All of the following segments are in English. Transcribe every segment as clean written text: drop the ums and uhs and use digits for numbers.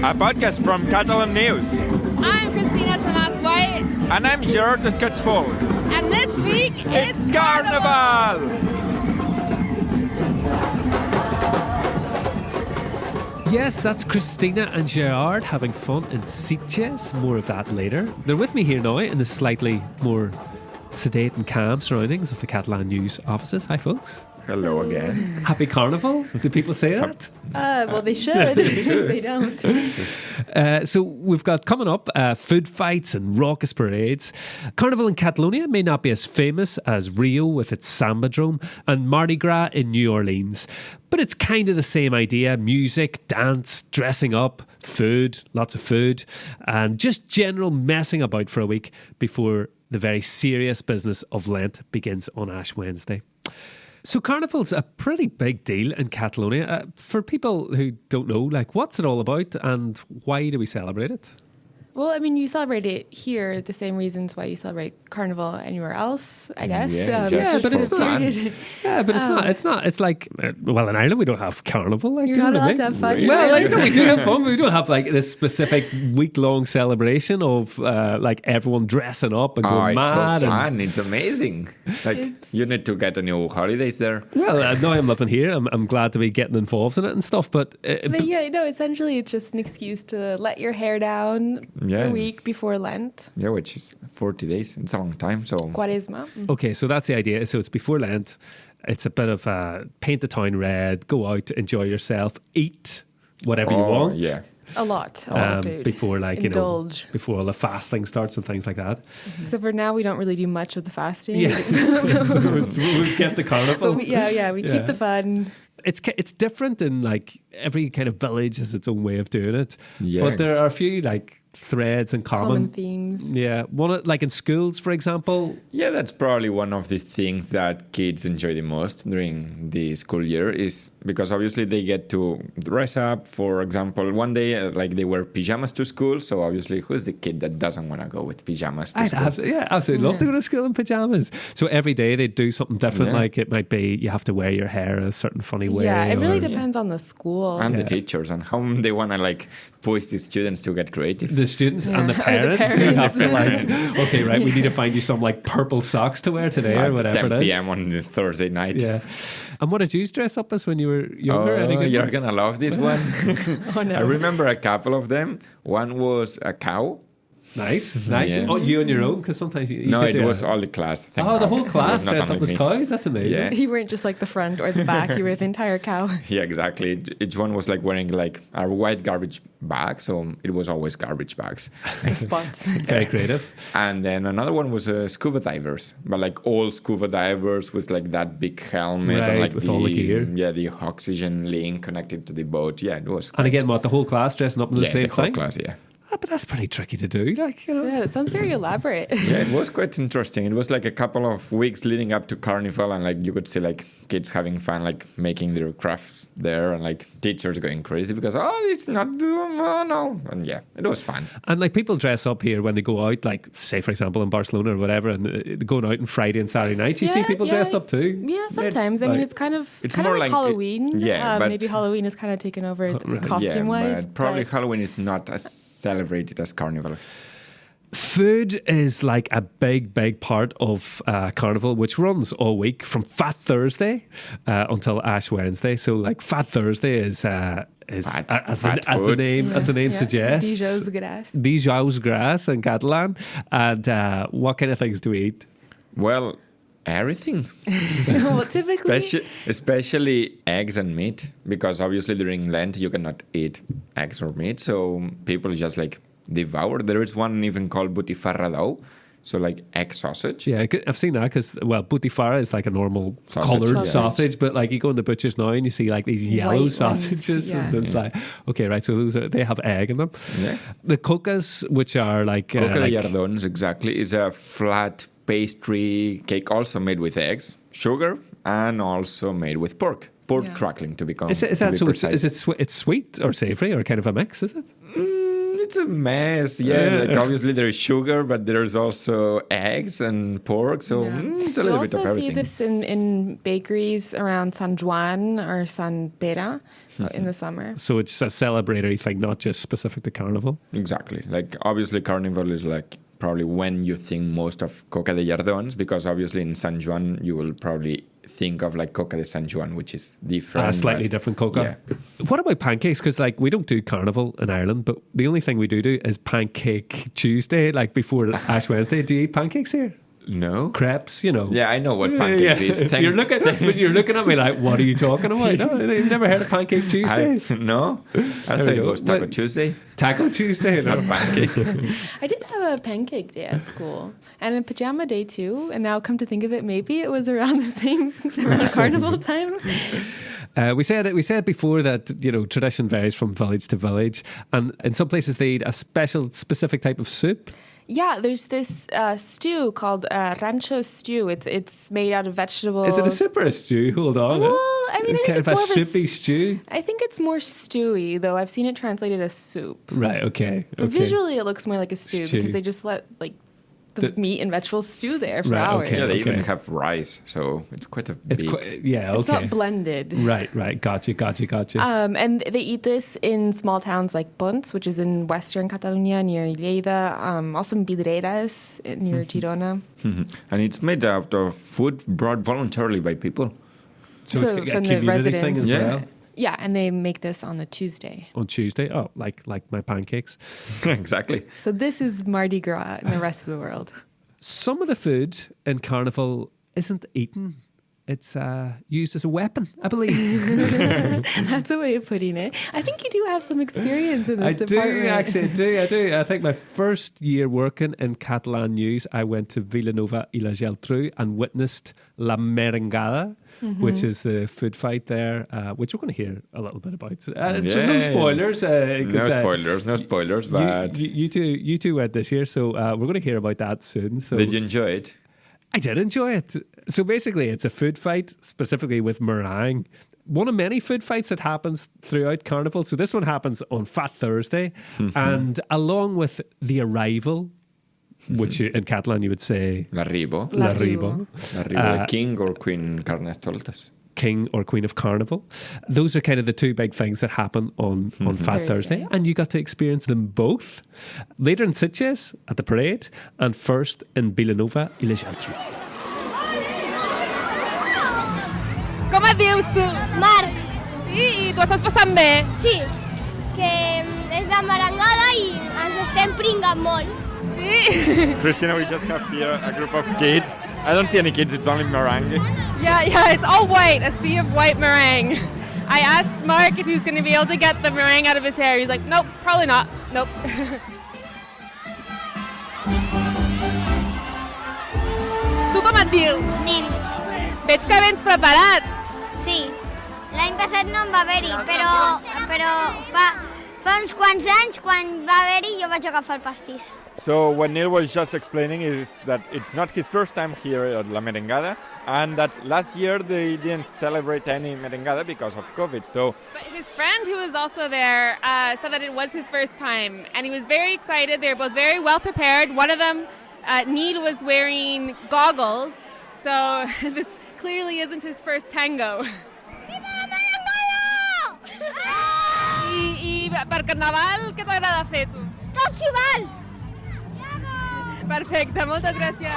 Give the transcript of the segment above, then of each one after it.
a podcast from Catalan News. I'm Cristina Tomàs White. And I'm Gerard the Escaich Folch. And this week It's Carnival! Yes, that's Cristina and Gerard having fun in Sitges. More of that later. They're with me here now in the slightly more sedate and calm surroundings of the Catalan News offices. Hi, folks. Hello again. Happy Carnival. Do people say that? Well, they should. They don't. So we've got coming up food fights and raucous parades. Carnival in Catalonia may not be as famous as Rio with its Sambadrome and Mardi Gras in New Orleans, but it's kind of the same idea. Music, dance, dressing up, food, lots of food, and just general messing about for a week before the very serious business of Lent begins on Ash Wednesday. So Carnival's a pretty big deal in Catalonia. For people who don't know, like, what's it all about and why do we celebrate it? Well, I mean, you celebrate it here the same reasons why you celebrate Carnival anywhere else, I guess. But it's not. Yeah, but it's not. It's not. It's like, well, in Ireland we don't have Carnival. Like, You're not allowed to have fun. Really? Well, like, no, we do have fun. But we don't have like this specific week-long celebration of like everyone dressing up and going mad. It's so fun. It's amazing. Like, you need to get a new holidays there. Well, now I'm living here. I'm glad to be getting involved in it and stuff. But yeah, no, essentially it's just an excuse to let your hair down. A week before Lent. Yeah, which is 40 days. It's a long time. So Quaresma. Okay, so that's the idea. So it's before Lent. It's a bit of paint the town red, go out, enjoy yourself, eat whatever you want. Yeah. A lot of food. Before, like, indulge. before all the fasting starts and things like that. So for now, we don't really do much of the fasting. Yeah. So we've kept the carnival. But we keep the fun. It's different in like every kind of village has its own way of doing it. Yeah. But there are a few like threads and common themes. Yeah. One like in schools, for example. Yeah, that's probably one of the things that kids enjoy the most during the school year is because obviously they get to dress up. For example, one day like they wear pajamas to school. So obviously, who's the kid that doesn't want to go with pajamas to school? Absolutely love to go to school in pajamas. So every day they do something different. Yeah. Like it might be you have to wear your hair a certain funny way. Yeah, it really depends on the school. And the teachers and how they want to like push the students to get creative. The students and the parents who have to like, okay, right, we need to find you some like purple socks to wear today or whatever 10 it is. p.m. on the Thursday night. Yeah. And what did you dress up as when you were younger? Any good you're ones? going to love this one. Oh, no. I remember a couple of them. One was a cow. Nice. Yeah. Oh, you on your own? Because sometimes you No, could it do was all the class. Oh, the whole class It was not dressed up only as me. cows? That's amazing. Yeah. You weren't just like the front or the back, you were the entire cow. Yeah, exactly. Each one was like wearing like a white garbage bag, so it was always garbage bags. Spots. Very creative. And then another one was scuba divers, but like all scuba divers with like that big helmet Right, and like with all the gear. Yeah, the oxygen link connected to the boat. Yeah, it was. And again, what, the whole class dressing up in the same the whole thing? class, yeah. But that's pretty tricky to do. Like, you know. Yeah, it sounds very elaborate. Yeah, it was quite interesting. It was like a couple of weeks leading up to Carnival, and like you could see like kids having fun, like making their crafts there, and like teachers going crazy because it's not no, and yeah, it was fun. And like people dress up here when they go out, like say for example in Barcelona or whatever, and going out on Friday and Saturday nights. You see people dressed up too. Yeah, sometimes. I mean, it's kind of more like Halloween. but maybe Halloween is kind of taken over costume-wise. But probably Halloween is not as celebrated as Carnival. Food is like a big part of Carnival, which runs all week from Fat Thursday until Ash Wednesday. So like Fat Thursday is as the name suggests. Dijous Gras in Catalan. And what kind of things do we eat? Well, everything. Well, typically, especially eggs and meat, because obviously during Lent you cannot eat eggs or meat, so people just like devour. There is one even called botifarra d'ou, so like egg sausage. Yeah, I've seen that because, well, botifarra is like a normal Sausage, coloured sausage, but like you go in the butcher's now and you see like these yellow White sausages, ones, and it's like, okay, right, so they have egg in them. Yeah. The coques, which are like Coca de Llardons, exactly, is a flat pastry cake also made with eggs, sugar, and also made with pork crackling to become. Is that so? It's sweet or savoury or kind of a mix? Is it? It's a mess. Yeah, like obviously there is sugar, but there's also eggs and pork. So it's a little bit of You also see everything. this in bakeries around San Juan or San Pere in the summer. So it's a celebratory thing, not just specific to Carnival. Exactly. Like obviously Carnival is like probably when you think most of Coca de Llardons, because obviously in San Juan you will probably think of like Coca de San Juan, which is different. Slightly different Coca. Yeah. What about pancakes? Because like we don't do Carnival in Ireland, but the only thing we do is Pancake Tuesday, like before Ash Wednesday. Do you eat pancakes here? No? Crepes, you know. Yeah, I know what pancakes is. So you're looking at me like, what are you talking about? No, you've never heard of Pancake Tuesday? No? I thought it was Taco Tuesday. Taco Tuesday? No. Not pancake. I did have a pancake day at school and a pajama day too. And now come to think of it, maybe it was around the same around carnival time. We said before that tradition varies from village to village, and in some places they eat a specific type of soup. Yeah, there's this stew called rancho stew. It's made out of vegetables. Is it a soup or a stew? Hold on. Well, I mean, I think kind it's of more a soupy stew. I think it's more stewy, though. I've seen it translated as soup. Right. Okay. But visually, it looks more like a stew because they just let the meat and vegetables stew there for hours. Okay, Yeah, they even have rice, so it's quite a big... It's not blended. Right. Gotcha. And they eat this in small towns like Ponts, which is in western Catalonia near Lleida, also in Vidreres near Girona. And it's made out of food brought voluntarily by people. So it's a from the community thing residents. as well. Yeah, and they make this on the Tuesday. On Tuesday? Oh, like my pancakes. Exactly. So this is Mardi Gras in the rest of the world. Some of the food in Carnival isn't eaten. It's used as a weapon, I believe. That's a way of putting it. I think you do have some experience in this department. I do. I think my first year working in Catalan news, I went to Vilanova y la Geltrú and witnessed La Merengada, which is the food fight there, which we're going to hear a little bit about. So no spoilers. No spoilers, but... You two went this year, so we're going to hear about that soon. So Did you enjoy it? I did enjoy it. So basically, it's a food fight, specifically with meringue. One of many food fights that happens throughout Carnival. So this one happens on Fat Thursday. And along with the arrival, which in Catalan you would say... L'arribo. L'arribo. The king or queen Carnestoltes. King or Queen of Carnival. Those are kind of the two big things that happen on Fat Thursday. And you got to experience them both. Later in Sitges at the parade, and first in Vilanova y la Geltrú. Com et dius tu? Mar, Sí, i tu estàs passant bé? sí, que és la merengada i ens estem pringant molt. Sí. Cristina, we just have here a group of kids. I don't see any kids, it's only meringue. Yeah, it's all white, a sea of white meringue. I asked Mark if he was going to be able to get the meringue out of his hair. He's like, nope, probably not. Nope. Tu com et dius? Nil, Veig que vens preparat. sí. L'any passat no en va haver-hi, però fa uns quants anys, quan va haver-hi, jo vaig agafar el pastís. So what Neil was just explaining is that it's not his first time here at La Merengada, and that last year they didn't celebrate any merengada because of COVID. So But his friend who was also there said that it was his first time, and he was very excited. They were both very well prepared. One of them, Neil, was wearing goggles, so this clearly isn't his first tango. I per Carnaval, què t'agrada fer, tu? Tot s'hi val! Perfecte, moltes gràcies.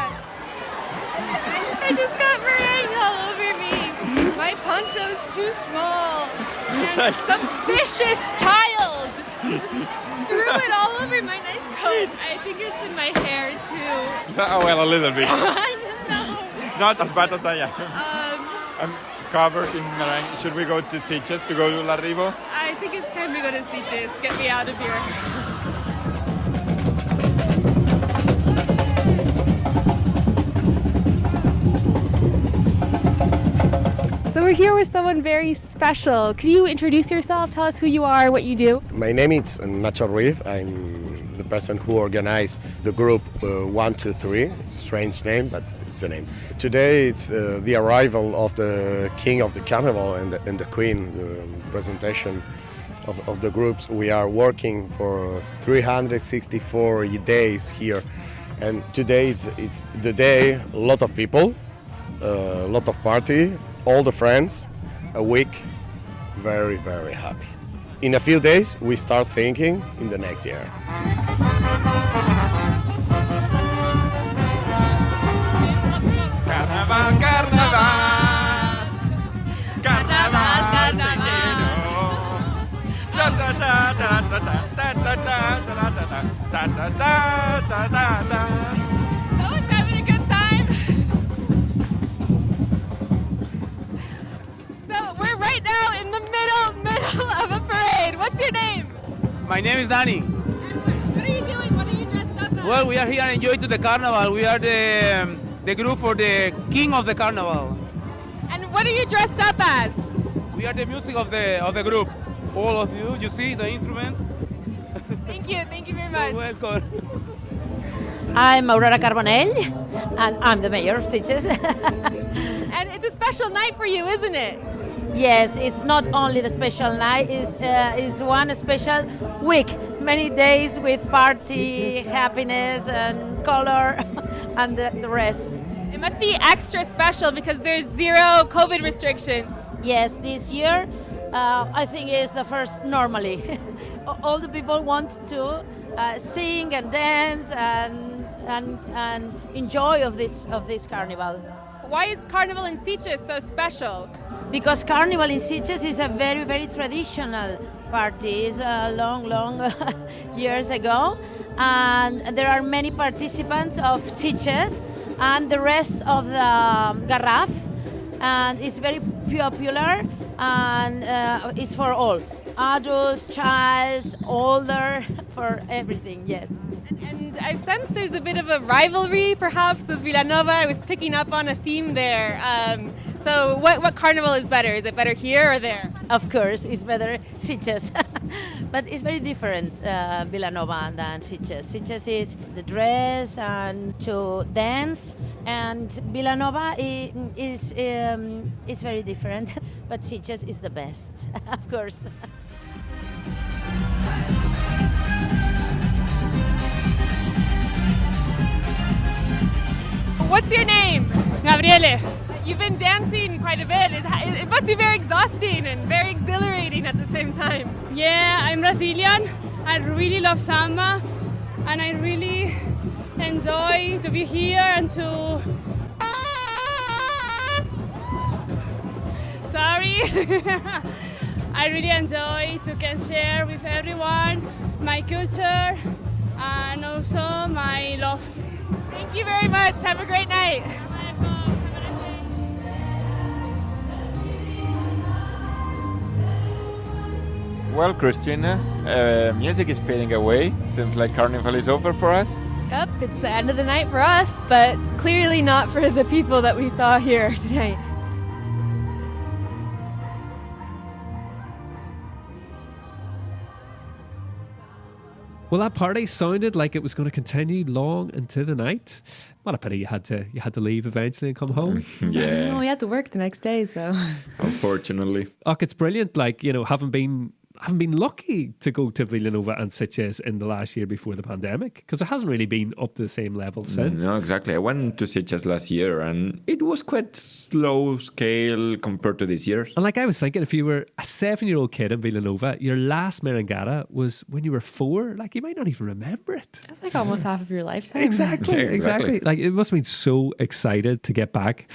I just got meringue all over me. My poncho's too small. And some vicious child threw it all over my nice coat. I think it's in my hair too. well, a little bit. No. Not as bad as I am. I'm covered in meringue. Should we go to Sitges to go to L'arribo? I think it's time to go to Sitges. Get me out of here. So we're here with someone very special. Could you introduce yourself? Tell us who you are, what you do. My name is Nacho Ruiz. I'm the person who organized the group 123. It's a strange name, but it's the name. Today it's the arrival of the king of the carnival and the queen presentation of the groups. We are working for 364 days here, and today it's the day. A lot of people, a lot of party, all the friends, a week, very, very happy. In a few days, we start thinking in the next year. Carnaval, carnaval. Carnaval, Someone's having a good time. So we're right now in the middle of a parade. What's your name? My name is Danny. What are you doing? What are you dressed up as? Well, we are here enjoying to the carnival. We are the group for the king of the carnival. And what are you dressed up as? We are the music of the group. All of you, you see the instrument? Thank you very much. You're welcome. I'm Aurora Carbonell, and I'm the mayor of Sitges. And it's a special night for you, isn't it? Yes, it's not only the special night, it's one special week. Many days with party, happiness, and color, and the rest. It must be extra special because there's zero COVID restriction. Yes, this year, I think is the first normally. All the people want to sing and dance and enjoy of this carnival. Why is Carnival in Sitges so special? Because Carnival in Sitges is a very, very traditional party. It's long years ago. And there are many participants of Sitges and the rest of the Garraf. And it's very popular and it's for all. Adults, childs, older, for everything, yes. And I've sensed there's a bit of a rivalry, perhaps, with Vilanova. I was picking up on a theme there. So what carnival is better? Is it better here or there? Of course, it's better Sitges. But it's very different, Vilanova than Sitges. Sitges is the dress and to dance, and Vilanova is very different. But Sitges is the best, of course. What's your name? Gabriele. You've been dancing quite a bit. It must be very exhausting and very exhilarating at the same time. Yeah, I'm Brazilian. I really love samba, and I really enjoy to be here and to... Sorry. I really enjoy to can share with everyone my culture and also my love. Thank you very much. Have a great night. Well, Cristina, music is fading away. Seems like Carnival is over for us. Yep, it's the end of the night for us, but clearly not for the people that we saw here tonight. Well, that party sounded like it was going to continue long into the night. What a pity you had to leave eventually and come home. Yeah. No, we had to work the next day, so. Unfortunately. Oh, it's brilliant. Like, you know, haven't been lucky to go to Vilanova and Sitges in the last year before the pandemic, because it hasn't really been up to the same level since. No, exactly. I went to Sitges last year and it was quite slow scale compared to this year. And like I was thinking, if you were a 7-year-old kid in Vilanova, your last merengada was when you were 4. Like, you might not even remember it. That's like almost half of your lifetime. Exactly. Like, it must have been so excited to get back.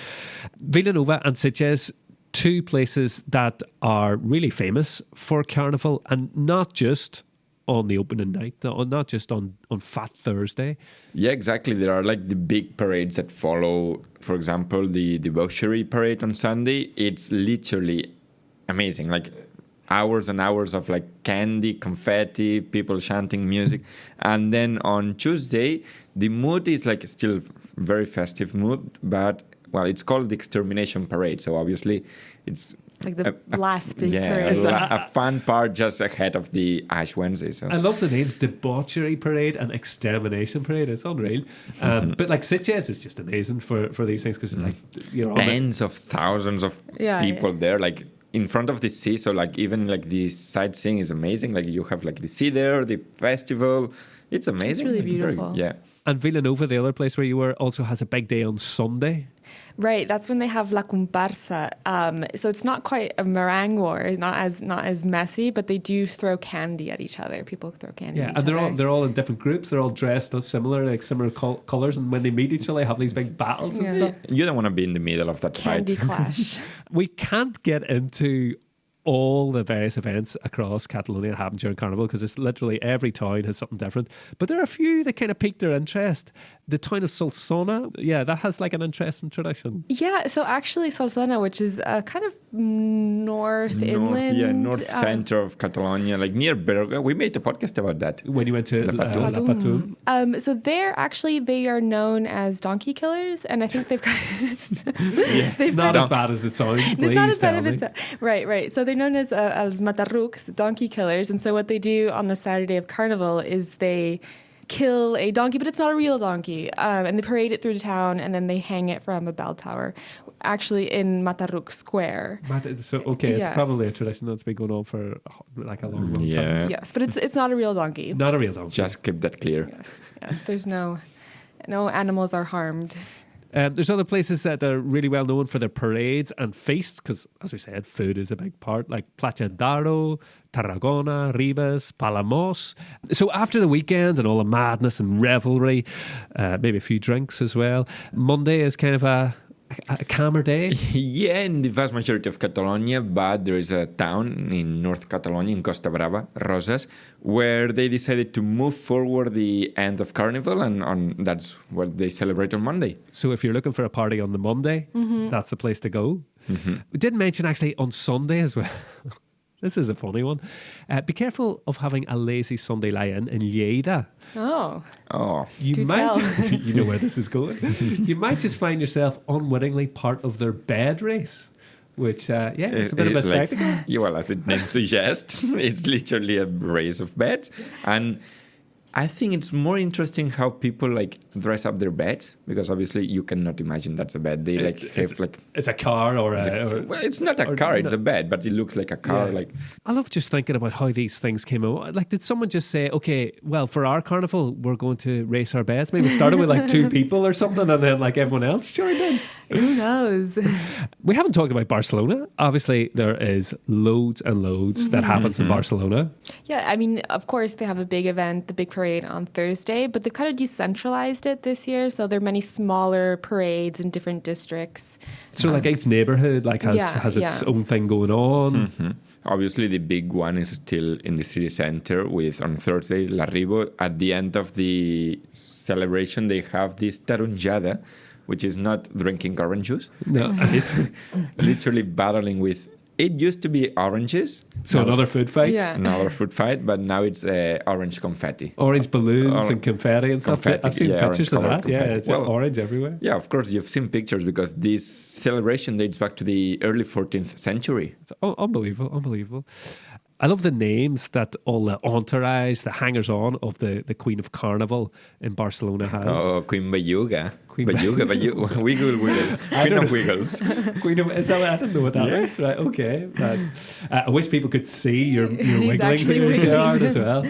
Vilanova and Sitges, 2 places that are really famous for Carnival, and not just on the opening night, not just on Fat Thursday. Yeah, exactly. There are like the big parades that follow. For example, the debauchery parade on Sunday. It's literally amazing. Like hours and hours of like candy, confetti, people chanting music. And then on Tuesday, the mood is like still very festive mood, but well, it's called the Extermination Parade, so obviously it's like the last big parade. a fun part just ahead of the Ash Wednesday. So I love the names: Debauchery Parade and Extermination Parade. It's unreal. But like Sitges is just amazing for these things, because like you're tens of thousands of people there, like in front of the sea. So like even like the sightseeing is amazing. Like you have like the sea there, the festival. It's amazing. really Like, beautiful. yeah. And Vilanova, the other place where you were, also has a big day on Sunday. Right, that's when they have La Comparsa. So it's not quite a meringue war, it's not as messy, but they do throw candy at each other. People throw candy at each and other. they're all in different groups. They're all dressed as similar colours, and when they meet each other, they have these big battles and stuff. You don't want to be in the middle of that Candy fight. clash. We can't get into all the various events across Catalonia that happen during Carnival because it's literally every town has something different. But there are a few that kind of piqued their interest. The town of Solsona, that has like an interesting tradition. Yeah, so actually Solsona, which is kind of north inland. North center of Catalonia, like near Berga. We made a podcast about that. When you went to La Patum. Patum. So they are known as donkey killers, and I think they've got... It's not as bad as it sounds. It's not as bad as it's... Right. So they're known as matarrucs, donkey killers, and so what they do on the Saturday of Carnival is they kill a donkey, but it's not a real donkey, and they parade it through the town, and then they hang it from a bell tower, actually in Matarruc Square. It's probably a tradition that's been going on for like a long time. Yes, but it's not a real donkey. Not a real donkey. Just keep that clear. Yes. There's no animals are harmed. There's other places that are really well known for their parades and feasts because, as we said, food is a big part, like Platja d'Aro, Tarragona, Ribes, Palamos. So after the weekend and all the madness and revelry, maybe a few drinks as well, Monday is kind of a calmer day. Yeah, in the vast majority of Catalonia, but there is a town in North Catalonia, in Costa Brava, Roses, where they decided to move forward the end of Carnival, and that's what they celebrate on Monday. So if you're looking for a party on the Monday, that's the place to go. We didn't mention actually on Sunday as well. This is a funny one. Be careful of having a lazy Sunday lie-in Lleida. Oh. You you know where this is going. You might just find yourself unwittingly part of their bed race, which, it's a bit of a spectacle. Well, as its name suggests, it's literally a race of beds. And I think it's more interesting how people like dress up their beds, because obviously you cannot imagine that's a bed. They it's a car or it's not a car, it's a bed, but it looks like a car. Yeah. Like I love just thinking about how these things came out. Like, did someone just say, okay, well, for our carnival, we're going to race our beds? Maybe it started with like 2 people or something, and then like everyone else joined in. Who knows? We haven't talked about Barcelona. Obviously, there is loads and loads that happens in Barcelona. Yeah, I mean, of course, they have a big event, the big parade on Thursday, but they kind of decentralized it this year. So there are many smaller parades in different districts. So like each neighborhood has its own thing going on. Obviously, the big one is still in the city center with, on Thursday, La Ribo. At the end of the celebration, they have this taronjada, which is not drinking orange juice. No. It's literally battling with... It used to be oranges. So another food fight? Yeah. Another food fight, but now it's orange confetti. Orange balloons and confetti and stuff. Confetti, I've seen pictures of that. confetti. Yeah, it's orange everywhere. Yeah, of course, you've seen pictures because this celebration dates back to the early 14th century. It's unbelievable. I love the names that all the entourage, the hangers-on of the Queen of Carnival in Barcelona has. Oh, Queen Belluga. Belluga. Wiggle. Queen of Wiggles. Queen of... I don't know what that is. Right, okay. I wish people could see your wigglings in Gerard as well.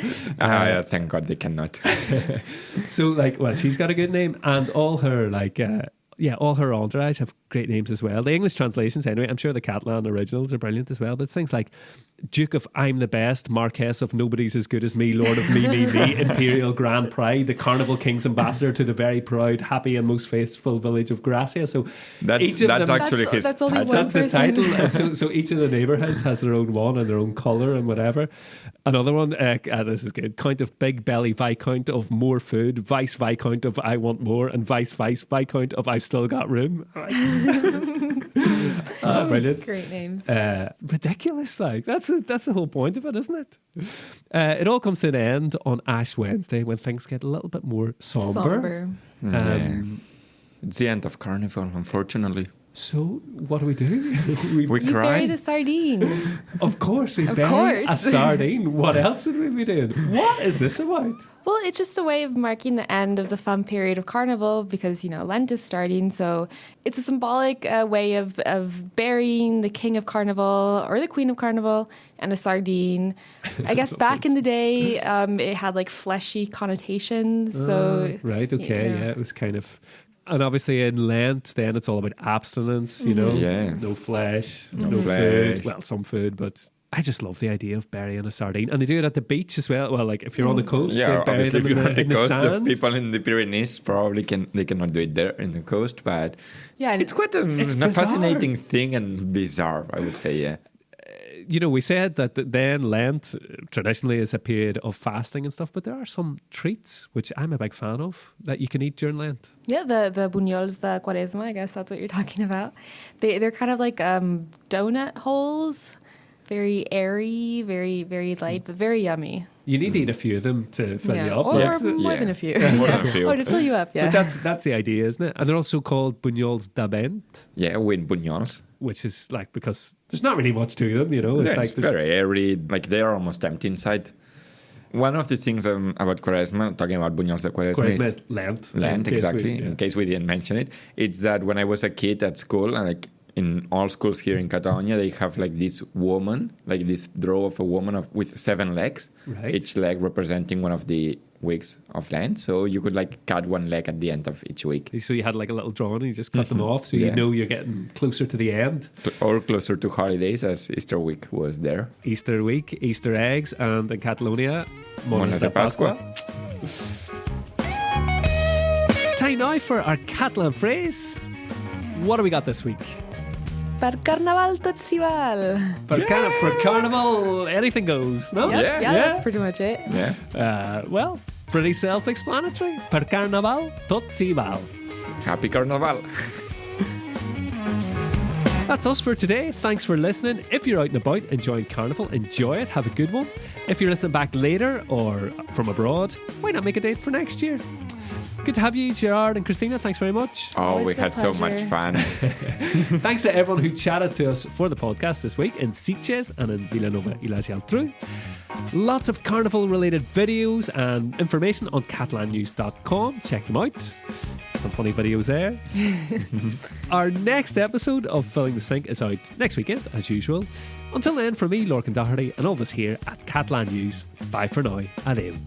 Thank God they cannot. So, she's got a good name, and all her, all her entourage have great names as well. The English translations, anyway, I'm sure the Catalan originals are brilliant as well, but it's things like Duke of I'm the Best, Marquess of Nobody's as Good as Me, Lord of Me, Imperial Grand Pride, the Carnival King's Ambassador to the very proud, happy and most faithful village of Gracia. So that's his that's only title. one That's the person. title. And so each of the neighbourhoods has their own one and their own colour and whatever. Another one, this is good, Count of Big Belly, Viscount of More Food, Vice Viscount of I Want More, and Vice Viscount of I've Still Got Room. Brilliant. Great names. Ridiculous, that's the whole point of it, isn't it? It all comes to an end on Ash Wednesday when things get a little bit more somber. It's the end of Carnival, unfortunately. So what do? We You cry. bury the sardine. Of course, we Of bury course. a sardine. What else would we be doing? What is this about? Well, it's just a way of marking the end of the fun period of Carnival because, Lent is starting. So it's a symbolic way of burying the king of Carnival or the queen of Carnival and a sardine. I guess back in the day, it had like fleshy connotations. So Right, okay, yeah, it was kind of... And obviously in Lent, then it's all about abstinence, Yeah. no flesh, No no flesh. food. Well, some food, but I just love the idea of burying a sardine. And they do it at the beach as well. Well, like if you're on the coast, Yeah, they bury obviously, them if you're on the in the coast, the sand. people in the Pyrenees probably cannot do it there in the coast, but yeah, it's quite a bizarre. fascinating thing and bizarre, I would say, yeah. We said that then Lent traditionally is a period of fasting and stuff, but there are some treats, which I'm a big fan of, that you can eat during Lent. Yeah, the bunyols, the quaresma, I guess that's what you're talking about. They're kind of like donut holes, very airy, very, very light, but very yummy. You need to eat a few of them to fill you up. Or but- more than a few. More than a few. Oh, to fill you up, yeah. But that's the idea, isn't it? And they're also called bunyols d'Avent, Yeah, with bunyols. which is like because there's not really much to them, It's Yeah, like it's there's- very airy, like they are almost empty inside. One of the things about Quaresma, talking about bunyols de Quaresma, Quaresma is is Lent. Lent, in case exactly. we- In case we didn't mention it, it's that when I was a kid at school, and like in all schools here in Catalonia, they have like this woman, like this draw of a woman with 7 legs, Right. each leg representing one of the weeks of Lent. So you could like cut one leg at the end of each week, So you had like a little drawing and you just cut them off so you Yeah. know you're getting closer to the end. or closer to holidays, as Easter week was there. Easter week, Easter eggs, and in Catalonia, Mones de Pasqua. Time now for our Catalan phrase. What do we got this week? Per Carnaval tot s'hi val. For Carnival, anything goes, no? Yep, Yeah. yeah, that's pretty much it. Yeah. Well, pretty self-explanatory. Per Carnaval, tot s'hi val. Happy Carnival. That's us for today. Thanks for listening. If you're out and about enjoying Carnival, enjoy it. Have a good one. If you're listening back later or from abroad, why not make a date for next year? Good to have you, Gerard and Cristina. Thanks very much. Oh, Always we a had so much pleasure. fun. Thanks to everyone who chatted to us for the podcast this week in Sitges and in Vilanova y las Geltrú. Lots of carnival-related videos and information on catalannews.com. Check them out. Some funny videos there. Our next episode of Filling the Sink is out next weekend, as usual. Until then, from me, Lorcan Doherty, and all of us here at Catalan News. Bye for now. Adeu.